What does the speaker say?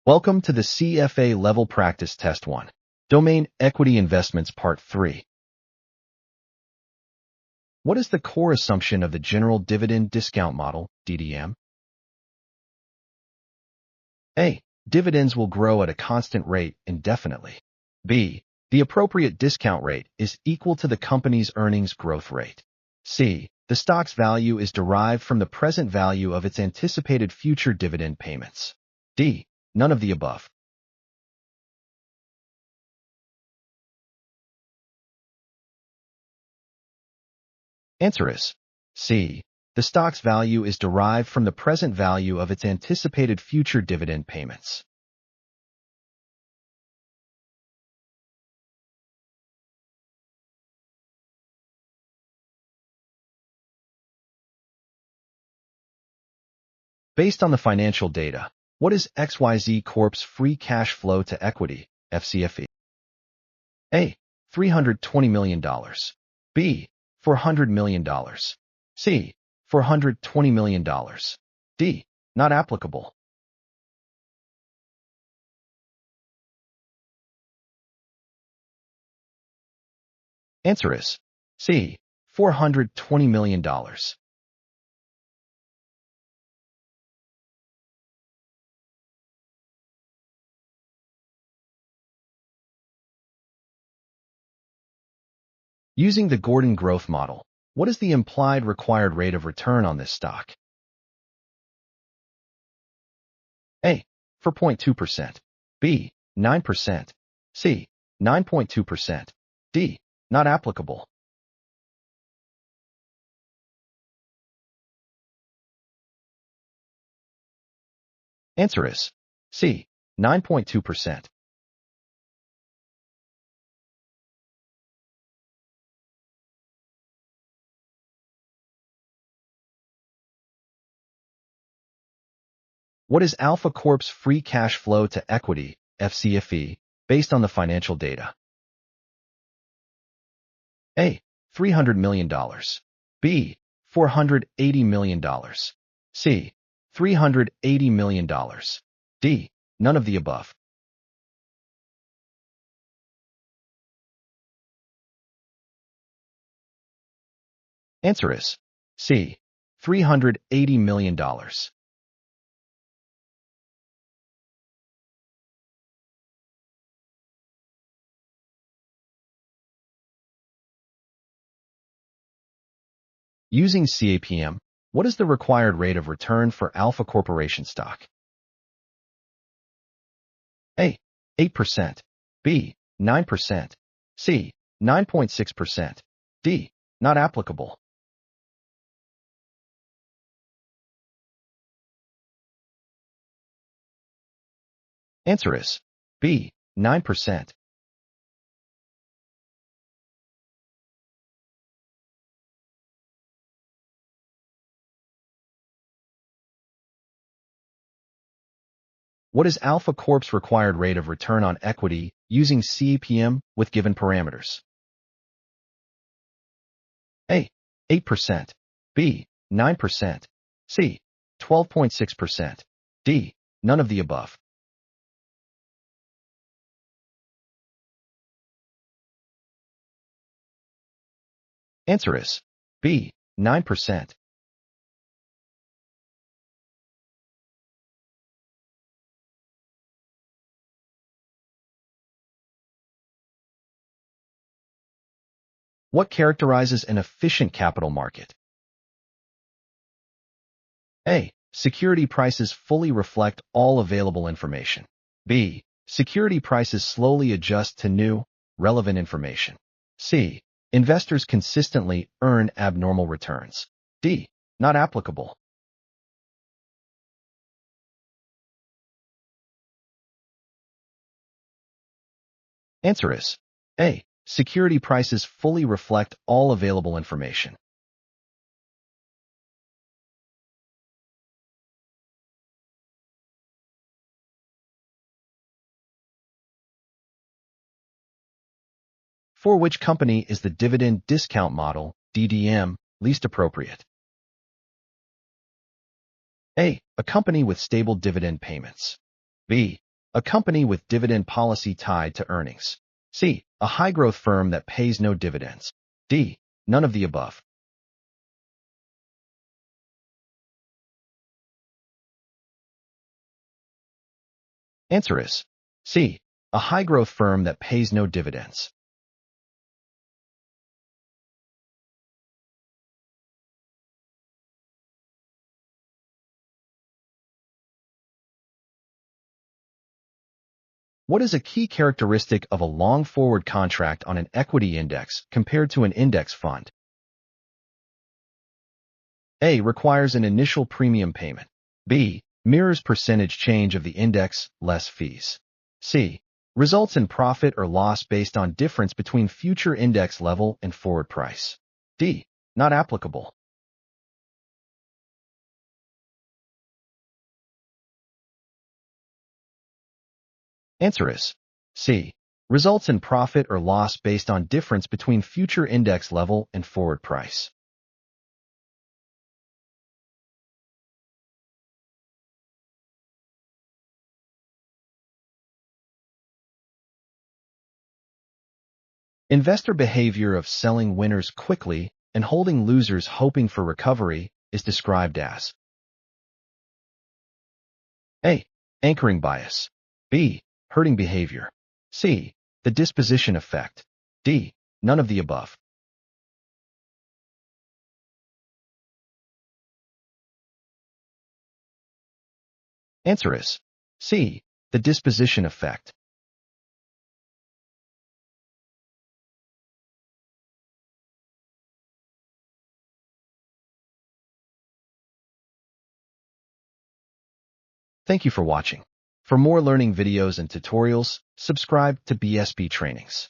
Welcome to the CFA Level Practice Test 1. Domain Equity Investments Part 3. What is the core assumption of the General Dividend Discount Model, DDM? A. Dividends will grow at a constant rate indefinitely. B. The appropriate discount rate is equal to the company's earnings growth rate. C. The stock's value is derived from the present value of its anticipated future dividend payments. D. None of the above. Answer is C. The stock's value is derived from the present value of its anticipated future dividend payments. Based on the financial data, what is XYZ Corp's free cash flow to equity, FCFE? A. $320 million. B. $400 million. C. $420 million. D. Not applicable. Answer is C. $420 million. Using the Gordon growth model, what is the implied required rate of return on this stock? A. 4.2%. B. 9%. C. 9.2%. D. Not applicable. Answer is C. 9.2%. What is Alpha Corp's free cash flow to equity, FCFE, based on the financial data? A. $300 million. B. $480 million. C. $380 million. D. None of the above. Answer is C. $380 million. Using CAPM, what is the required rate of return for Alpha Corporation stock? A. 8%. B. 9%. C. 9.6%. D. Not applicable. Answer is B. 9%. What is Alpha Corp's required rate of return on equity using CAPM with given parameters? A. 8%. B. 9%. C. 12.6%. D. None of the above. Answer is B. 9%. What characterizes an efficient capital market? A. Security prices fully reflect all available information. B. Security prices slowly adjust to new, relevant information. C. Investors consistently earn abnormal returns. D. Not applicable. Answer is A. Security prices fully reflect all available information. For which company is the dividend discount model, DDM, least appropriate? A. A company with stable dividend payments. B. A company with dividend policy tied to earnings. C. A high-growth firm that pays no dividends. D. None of the above. Answer is C. A high-growth firm that pays no dividends. What is a key characteristic of a long forward contract on an equity index compared to an index fund? A. Requires an initial premium payment. B. Mirrors percentage change of the index, less fees. C. Results in profit or loss based on difference between future index level and forward price. D. Not applicable. Answer is C. Results in profit or loss based on difference between future index level and forward price. Investor behavior of selling winners quickly and holding losers hoping for recovery is described as A. Anchoring bias. B. Herding behavior. C. The disposition effect. D. None of the above. Answer is C. The disposition effect. Thank you for watching. For more learning videos and tutorials, subscribe to BSB Trainings.